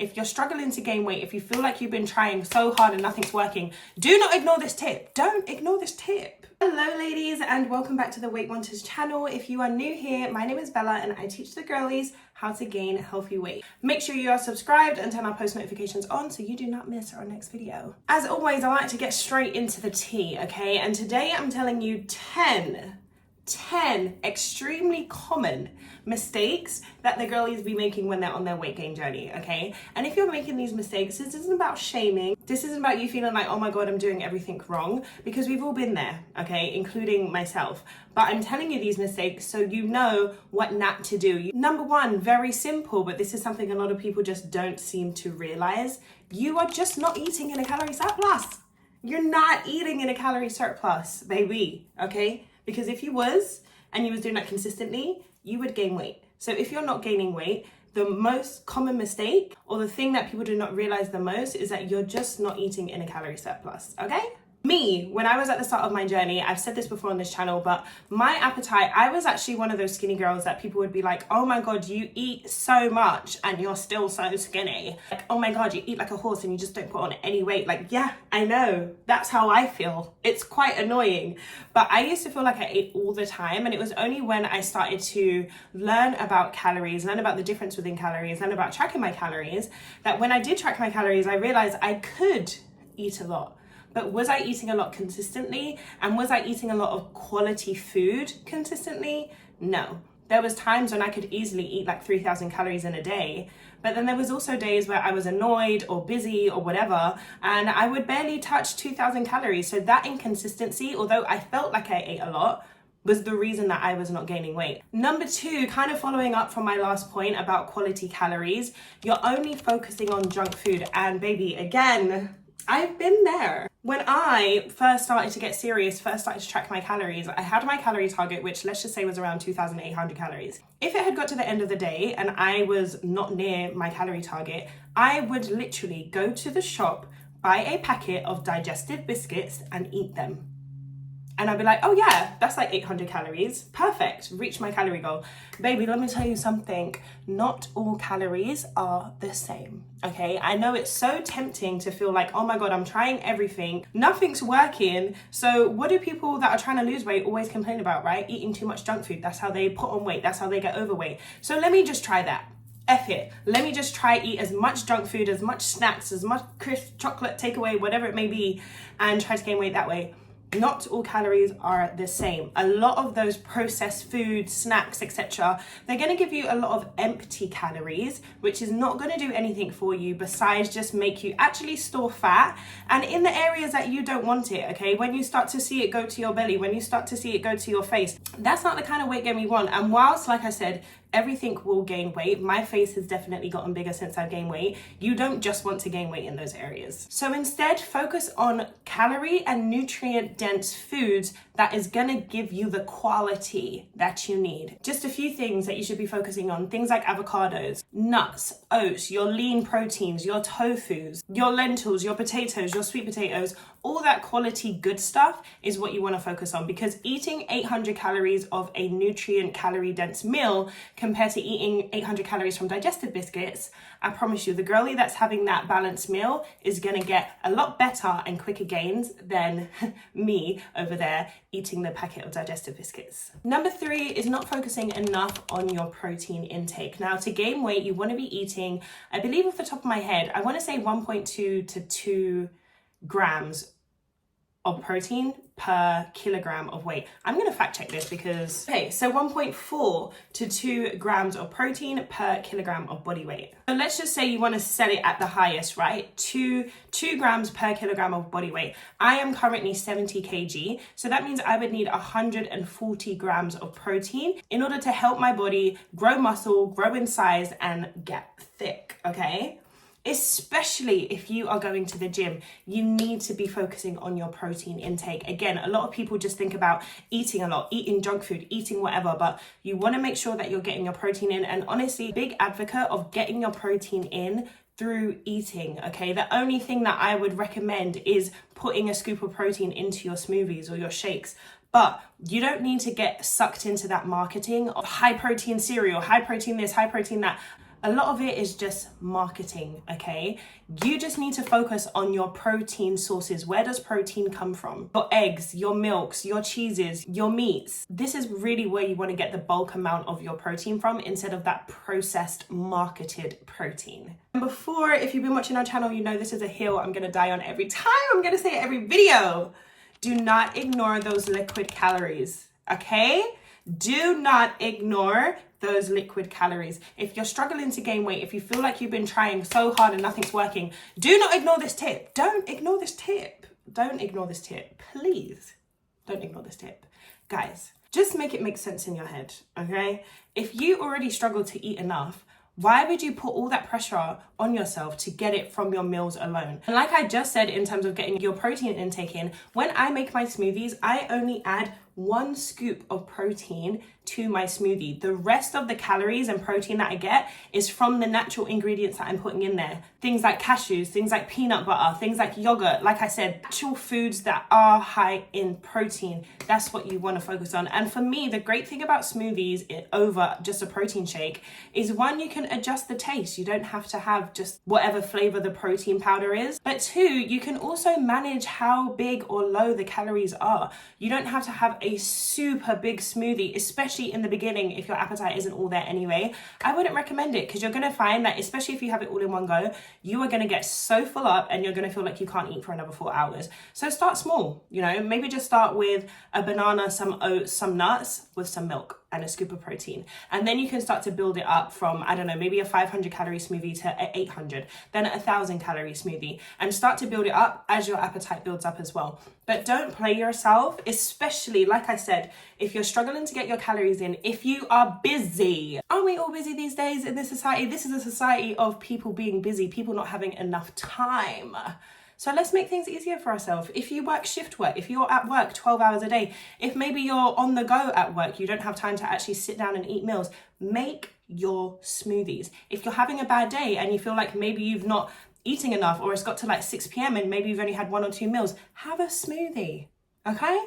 if you're struggling to gain weight, if you feel like you've been trying so hard and nothing's working, do not ignore this tip. Don't ignore this tip. Hello ladies, and welcome back to the Weight Wanters channel. If you are new here, my name is Bella and I teach the girlies how to gain healthy weight. Make sure you are subscribed and turn our post notifications on so you do not miss our next video. As always, I like to get straight into the tea, okay? And today I'm telling you 10 extremely common mistakes that the girlies be making when they're on their weight gain journey, okay? And if you're making these mistakes, this isn't about shaming. This isn't about you feeling like, oh my God, I'm doing everything wrong, because we've all been there, okay? Including myself. But I'm telling you these mistakes so you know what not to do. Number one, very simple, but this is something a lot of people just don't seem to realize. You are just not eating in a calorie surplus. You're not eating in a calorie surplus, baby, okay? Because if you was, and you was doing that consistently, you would gain weight. So if you're not gaining weight, the most common mistake, or the thing that people do not realize the most, is that you're just not eating in a calorie surplus, okay? Me, when I was at the start of my journey, I've said this before on this channel, but my appetite, I was actually one of those skinny girls that people would be like, oh my God, you eat so much and you're still so skinny. Like, oh my God, you eat like a horse and you just don't put on any weight. Like, yeah, I know. That's how I feel. It's quite annoying. But I used to feel like I ate all the time. And it was only when I started to learn about calories, learn about the difference within calories, learn about tracking my calories, that when I did track my calories, I realized I could eat a lot. But was I eating a lot consistently? And was I eating a lot of quality food consistently? No. There was times when I could easily eat like 3,000 calories in a day. But then there was also days where I was annoyed or busy or whatever, and I would barely touch 2,000 calories. So that inconsistency, although I felt like I ate a lot, was the reason that I was not gaining weight. Number two, kind of following up from my last point about quality calories, you're only focusing on junk food. And baby, again, I've been there. When I first started to get serious, first started to track my calories, I had my calorie target, which let's just say was around 2,800 calories. If it had got to the end of the day and I was not near my calorie target, I would literally go to the shop, buy a packet of digestive biscuits and eat them. And I'd be like, oh yeah, that's like 800 calories. Perfect, reach my calorie goal. Baby, let me tell you something. Not all calories are the same, okay? I know it's so tempting to feel like, oh my God, I'm trying everything. Nothing's working. So what do people that are trying to lose weight always complain about, right? Eating too much junk food. That's how they put on weight. That's how they get overweight. So let me just try that. F it. Let me just try eat as much junk food, as much snacks, as much crisp chocolate takeaway, whatever it may be, and try to gain weight that way. Not all calories are the same. A lot of those processed foods, snacks, etc., they're going to give you a lot of empty calories, which is not going to do anything for you besides just make you actually store fat, and in the areas that you don't want it, okay? When you start to see it go to your belly, when you start to see it go to your face, that's not the kind of weight gain we want. And whilst, like I said, everything will gain weight, my face has definitely gotten bigger since I've gained weight, you don't just want to gain weight in those areas. So instead, focus on calorie and nutrient dense foods that is gonna give you the quality that you need. Just a few things that you should be focusing on, things like avocados, nuts, oats, your lean proteins, your tofus, your lentils, your potatoes, your sweet potatoes, all that quality good stuff is what you wanna focus on, because eating 800 calories of a nutrient calorie dense meal compared to eating 800 calories from digestive biscuits, I promise you, the girlie that's having that balanced meal is gonna get a lot better and quicker gains than me over there eating the packet of digestive biscuits. Number three is not focusing enough on your protein intake. Now, to gain weight, you wanna be eating, I believe off the top of my head, I wanna say 1.2 to 2 grams of protein per kilogram of weight. I'm gonna fact check this because, okay, so 1.4 to 2 grams of protein per kilogram of body weight. So let's just say you wanna set it at the highest, right? 2 grams per kilogram of body weight. I am currently 70 kg, so that means I would need 140 grams of protein in order to help my body grow muscle, grow in size, and get thick, okay? Especially if you are going to the gym, you need to be focusing on your protein intake. Again, a lot of people just think about eating a lot, eating junk food, eating whatever, but you want to make sure that you're getting your protein in. And honestly, big advocate of getting your protein in through eating, okay? The only thing that I would recommend is putting a scoop of protein into your smoothies or your shakes. But you don't need to get sucked into that marketing of high protein cereal, high protein this, high protein that. A lot of it is just marketing, okay? You just need to focus on your protein sources. Where does protein come from? Your eggs, your milks, your cheeses, your meats. This is really where you want to get the bulk amount of your protein from instead of that processed, marketed protein. And before, if you've been watching our channel, you know this is a hill I'm gonna die on every time. I'm gonna say it every video. Do not ignore those liquid calories, okay? Do not ignore those liquid calories. If you're struggling to gain weight, if you feel like you've been trying so hard and nothing's working, do not ignore this tip. Don't ignore this tip. Don't ignore this tip. Please don't ignore this tip. Guys, just make it make sense in your head, okay? If you already struggle to eat enough, why would you put all that pressure on yourself to get it from your meals alone? And like I just said, in terms of getting your protein intake in, when I make my smoothies, I only add 1 scoop of protein to my smoothie. The rest of the calories and protein that I get is from the natural ingredients that I'm putting in there. Things like cashews, things like peanut butter, things like yogurt. Like I said, actual foods that are high in protein. That's what you want to focus on. And for me, the great thing about smoothies over just a protein shake is, one, you can adjust the taste. You don't have to have just whatever flavor the protein powder is. But 2, you can also manage how big or low the calories are. You don't have to have a super big smoothie, especially in the beginning if your appetite isn't all there anyway. I wouldn't recommend it, because you're going to find that, especially if you have it all in one go, you are going to get so full up and you're going to feel like you can't eat for another 4 hours. So start small, you know, maybe just start with a banana, some oats, some nuts with some milk and a scoop of protein. And then you can start to build it up from, I don't know, maybe a 500 calorie smoothie to an 800, then a 1,000 calorie smoothie, and start to build it up as your appetite builds up as well. But don't play yourself, especially, like I said, if you're struggling to get your calories in, if you are busy. Aren't we all busy these days in this society? This is a society of people being busy, people not having enough time. So let's make things easier for ourselves. If you work shift work, if you're at work 12 hours a day, if maybe you're on the go at work, you don't have time to actually sit down and eat meals, make your smoothies. If you're having a bad day and you feel like maybe you've not eating enough, or it's got to like 6 p.m. and maybe you've only had 1 or 2 meals, have a smoothie, okay?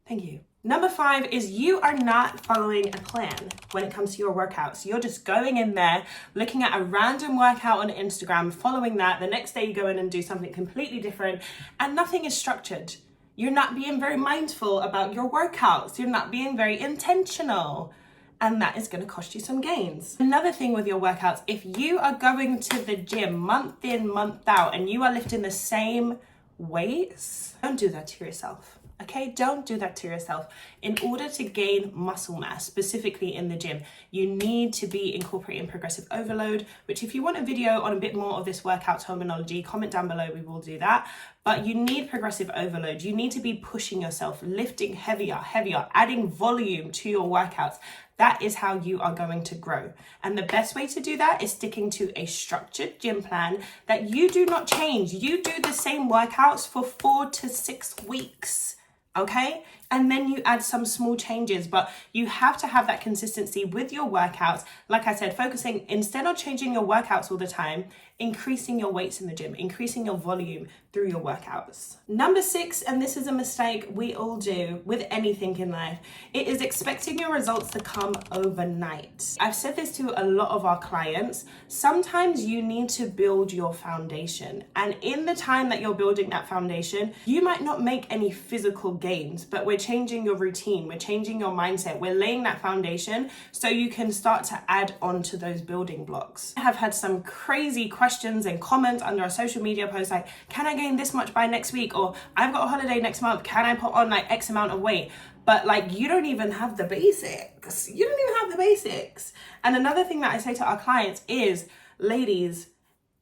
Thank you. Number 5 is, you are not following a plan when it comes to your workouts. You're just going in there, looking at a random workout on Instagram, following that. The next day you go in and do something completely different, and nothing is structured. You're not being very mindful about your workouts. You're not being very intentional. And that is going to cost you some gains. Another thing with your workouts, if you are going to the gym month in, month out, and you are lifting the same weights, don't do that to yourself. Okay, don't do that to yourself. In order to gain muscle mass, specifically in the gym, you need to be incorporating progressive overload, which, if you want a video on a bit more of this workout terminology, comment down below, we will do that. But you need progressive overload. You need to be pushing yourself, lifting heavier, adding volume to your workouts. That is how you are going to grow. And the best way to do that is sticking to a structured gym plan that you do not change. You do the same workouts for 4 to 6 weeks. Okay? And then you add some small changes, but you have to have that consistency with your workouts. Like I said, focusing, instead of changing your workouts all the time, increasing your weights in the gym, increasing your volume through your workouts. Number 6, and this is a mistake we all do with anything in life, it is expecting your results to come overnight. I've said this to a lot of our clients. Sometimes you need to build your foundation. And in the time that you're building that foundation, you might not make any physical gains, but we're changing your routine, we're changing your mindset, we're laying that foundation so you can start to add on to those building blocks. I have had some crazy questions and comments under a social media post like, can I gain this much by next week? Or I've got a holiday next month, can I put on like X amount of weight? But like, you don't even have the basics. You don't even have the basics. And another thing that I say to our clients is, ladies,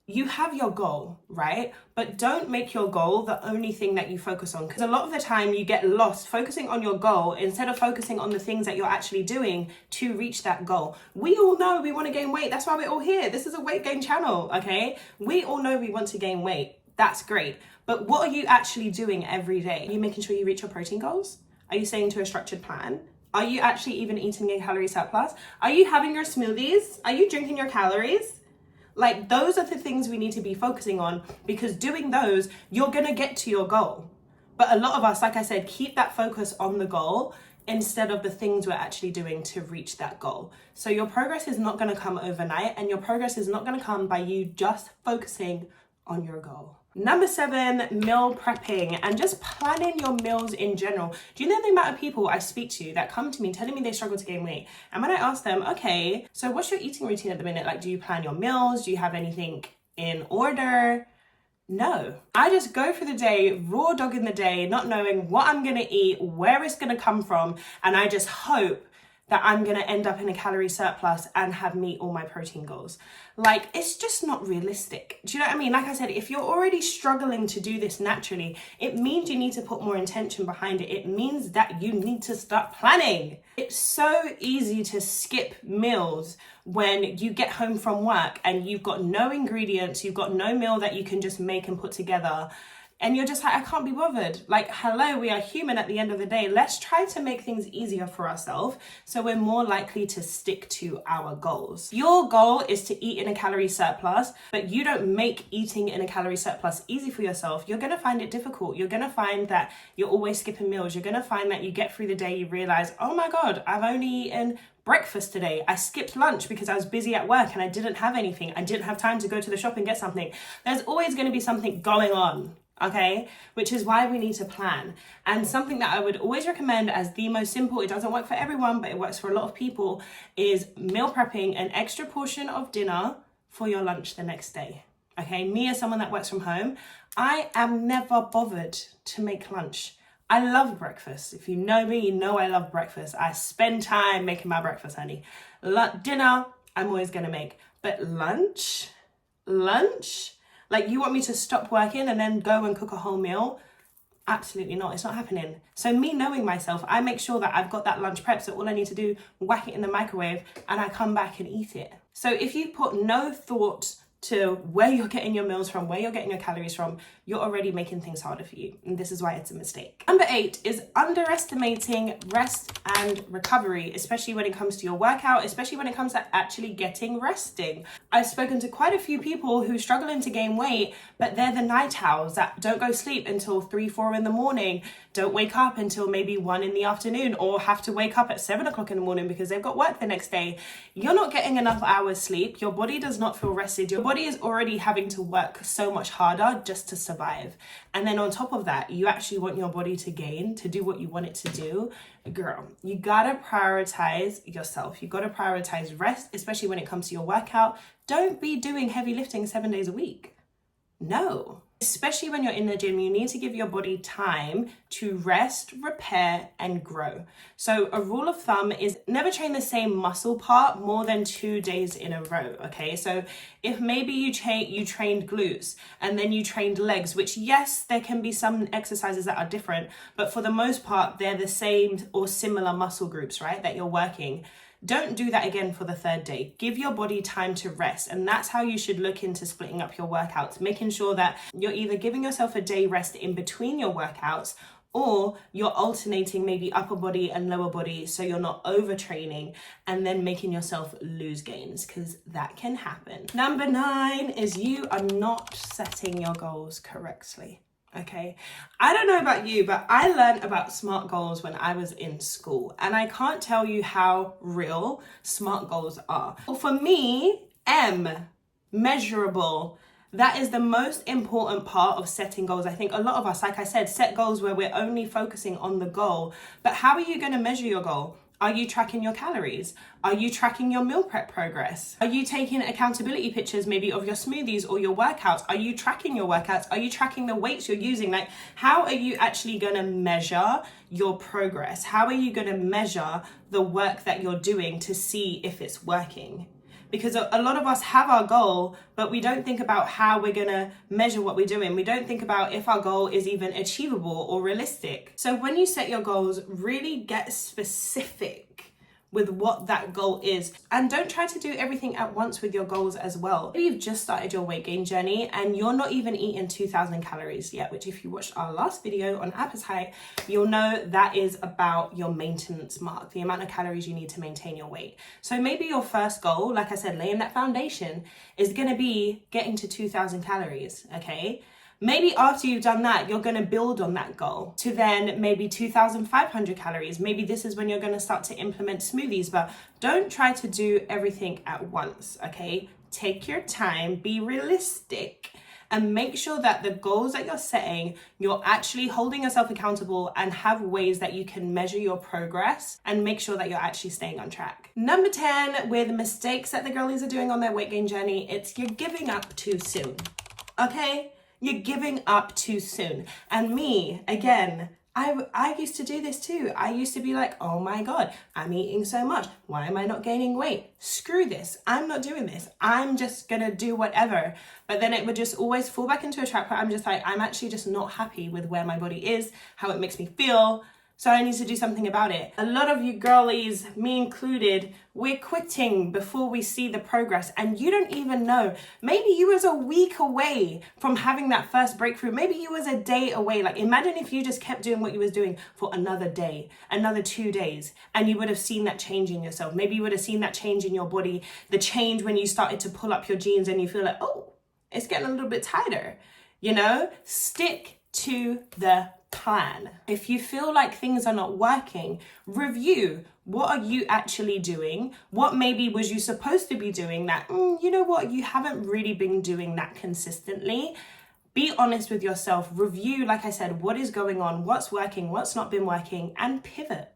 you have your goal, right? But don't make your goal the only thing that you focus on, because a lot of the time you get lost focusing on your goal instead of focusing on the things that you're actually doing to reach that goal. We all know we want to gain weight. That's why we're all here. This is a weight gain channel, okay? We all know we want to gain weight. That's great. But what are you actually doing every day? Are you making sure you reach your protein goals? Are you staying to a structured plan? Are you actually even eating a calorie surplus? Are you having your smoothies? Are you drinking your calories? Like, those are the things we need to be focusing on, because doing those, you're going to get to your goal. But a lot of us, like I said, keep that focus on the goal instead of the things we're actually doing to reach that goal. So your progress is not going to come overnight, and your progress is not going to come by you just focusing on your goal. Number 7, meal prepping and just planning your meals in general. Do you know the amount of people I speak to that come to me telling me they struggle to gain weight? And when I ask them, okay, so what's your eating routine at the minute? Like, do you plan your meals? Do you have anything in order? No, I just go for the day, raw dog in the day, not knowing what I'm going to eat, where it's going to come from. And I just hope that I'm going to end up in a calorie surplus and have meet all my protein goals. Like, it's just not realistic. Do you know what I mean? Like I said, if you're already struggling to do this naturally, it means you need to put more intention behind it. It means that you need to start planning. It's so easy to skip meals when you get home from work and you've got no ingredients, you've got no meal that you can just make and put together. And you're just like, I can't be bothered. Like, hello, we are human at the end of the day. Let's try to make things easier for ourselves so we're more likely to stick to our goals. Your goal is to eat in a calorie surplus, but you don't make eating in a calorie surplus easy for yourself. You're going to find it difficult. You're going to find that you're always skipping meals. You're going to find that you get through the day, you realize, oh my God, I've only eaten breakfast today. I skipped lunch because I was busy at work and I didn't have anything. I didn't have time to go to the shop and get something. There's always going to be something going on. Okay, which is why we need to plan. And something that I would always recommend as the most simple, it doesn't work for everyone, but it works for a lot of people, is meal prepping an extra portion of dinner for your lunch the next day. Okay, me as someone that works from home, I am never bothered to make lunch. I love breakfast. If you know me, you know I love breakfast. I spend time making my breakfast, honey. Dinner, I'm always gonna make. But lunch? Like, you want me to stop working and then go and cook a whole meal? Absolutely not. It's not happening. So me knowing myself, I make sure that I've got that lunch prep. So all I need to do, whack it in the microwave and I come back and eat it. So if you put no thought to where you're getting your meals from, where you're getting your calories from, you're already making things harder for you. And this is why it's a mistake. Number 8 is underestimating rest and recovery, especially when it comes to your workout, especially when it comes to actually getting resting. I've spoken to quite a few people who struggling to gain weight, but they're the night owls that don't go sleep until 3, 4 in the morning, don't wake up until maybe 1 in the afternoon, or have to wake up at 7 o'clock in the morning because they've got work the next day. You're not getting enough hours sleep. Your body does not feel rested. Your body is already having to work so much harder just to survive. And then on top of that, you actually want your body to gain, to do what you want it to do. Girl, you gotta prioritize yourself. You gotta prioritize rest, especially when it comes to your workout. Don't be doing heavy lifting 7 days a week. No. Especially when you're in the gym, you need to give your body time to rest, repair, and grow. So a rule of thumb is never train the same muscle part more than 2 days in a row, okay? So if maybe you trained glutes and then you trained legs, which yes, there can be some exercises that are different, but for the most part, they're the same or similar muscle groups, right, that you're working. Don't do that again for the 3rd day. Give your body time to rest. And that's how you should look into splitting up your workouts, making sure that you're either giving yourself a day rest in between your workouts, or you're alternating maybe upper body and lower body so you're not overtraining and then making yourself lose gains, because that can happen. Number 9 is you are not setting your goals correctly. Okay, I don't know about you, but I learned about SMART goals when I was in school, and I can't tell you how real SMART goals are. Well, for me, measurable. That is the most important part of setting goals. I think a lot of us, like I said, set goals where we're only focusing on the goal. But how are you going to measure your goal? Are you tracking your calories? Are you tracking your meal prep progress? Are you taking accountability pictures maybe of your smoothies or your workouts? Are you tracking your workouts? Are you tracking the weights you're using? Like, how are you actually going to measure your progress? How are you going to measure the work that you're doing to see if it's working? Because a lot of us have our goal, but we don't think about how we're going to measure what we're doing. We don't think about if our goal is even achievable or realistic. So when you set your goals, really get specific with what that goal is. And don't try to do everything at once with your goals as well. Maybe you've just started your weight gain journey and you're not even eating 2,000 calories yet, which if you watched our last video on appetite, you'll know that is about your maintenance mark, the amount of calories you need to maintain your weight. So maybe your first goal, like I said, laying that foundation, is gonna be getting to 2,000 calories, okay? Maybe after you've done that, you're going to build on that goal to then maybe 2,500 calories. Maybe this is when you're going to start to implement smoothies, but don't try to do everything at once, okay? Take your time, be realistic, and make sure that the goals that you're setting, you're actually holding yourself accountable and have ways that you can measure your progress and make sure that you're actually staying on track. Number 10, with mistakes that the girlies are doing on their weight gain journey, it's you're giving up too soon, okay? You're giving up too soon. And me, again, I used to do this too. I used to be like, oh my God, I'm eating so much. Why am I not gaining weight? Screw this. I'm not doing this. I'm just gonna do whatever. But then it would just always fall back into a trap where I'm just like, I'm actually just not happy with where my body is, how it makes me feel. So I need to do something about it. A lot of you girlies, me included, we're quitting before we see the progress, and you don't even know. Maybe you was a week away from having that first breakthrough. Maybe you was a day away. Like, imagine if you just kept doing what you was doing for another day, another 2 days, and you would have seen that change in yourself. Maybe you would have seen that change in your body, the change when you started to pull up your jeans and you feel like, oh, it's getting a little bit tighter. You know, stick to the plan. If you feel like things are not working, review. What are you actually doing? What maybe was you supposed to be doing that, you know what, you haven't really been doing that consistently. Be honest with yourself. Review, like I said, what is going on, what's working, what's not been working, and pivot,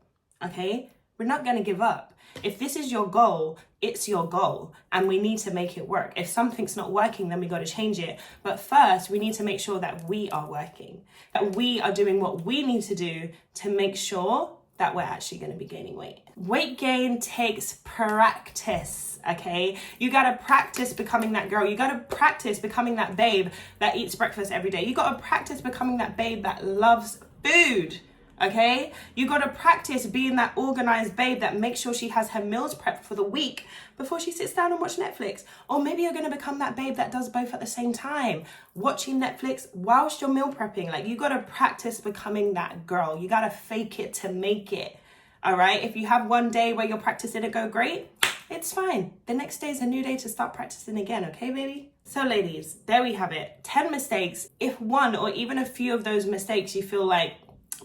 okay? We're not going to give up. If this is your goal, it's your goal, and we need to make it work. If something's not working, then we got to change it. But first, we need to make sure that we are working, that we are doing what we need to do to make sure that we're actually going to be gaining weight. Weight gain takes practice, okay? You got to practice becoming that girl. You got to practice becoming that babe that eats breakfast every day. You got to practice becoming that babe that loves food. Okay, you got to practice being that organized babe that makes sure she has her meals prepped for the week before she sits down and watch Netflix. Or maybe you're going to become that babe that does both at the same time, watching Netflix whilst you're meal prepping. Like, you got to practice becoming that girl. You got to fake it to make it. All right, if you have one day where your practice didn't go great, it's fine. The next day is a new day to start practicing again. Okay, baby? So ladies, there we have it. 10 mistakes. If one or even a few of those mistakes you feel like,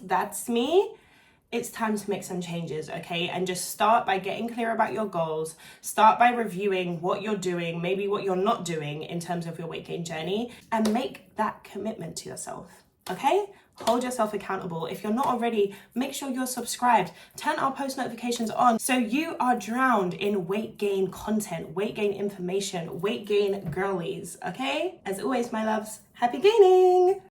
that's me, it's time to make some changes, okay? And just start by getting clear about your goals. Start by reviewing what you're doing, maybe what you're not doing in terms of your weight gain journey, and make that commitment to yourself, okay? Hold yourself accountable. If you're not already, make sure you're subscribed. Turn our post notifications on so you are drowned in weight gain content, weight gain information, weight gain girlies, okay? As always, my loves, happy gaining!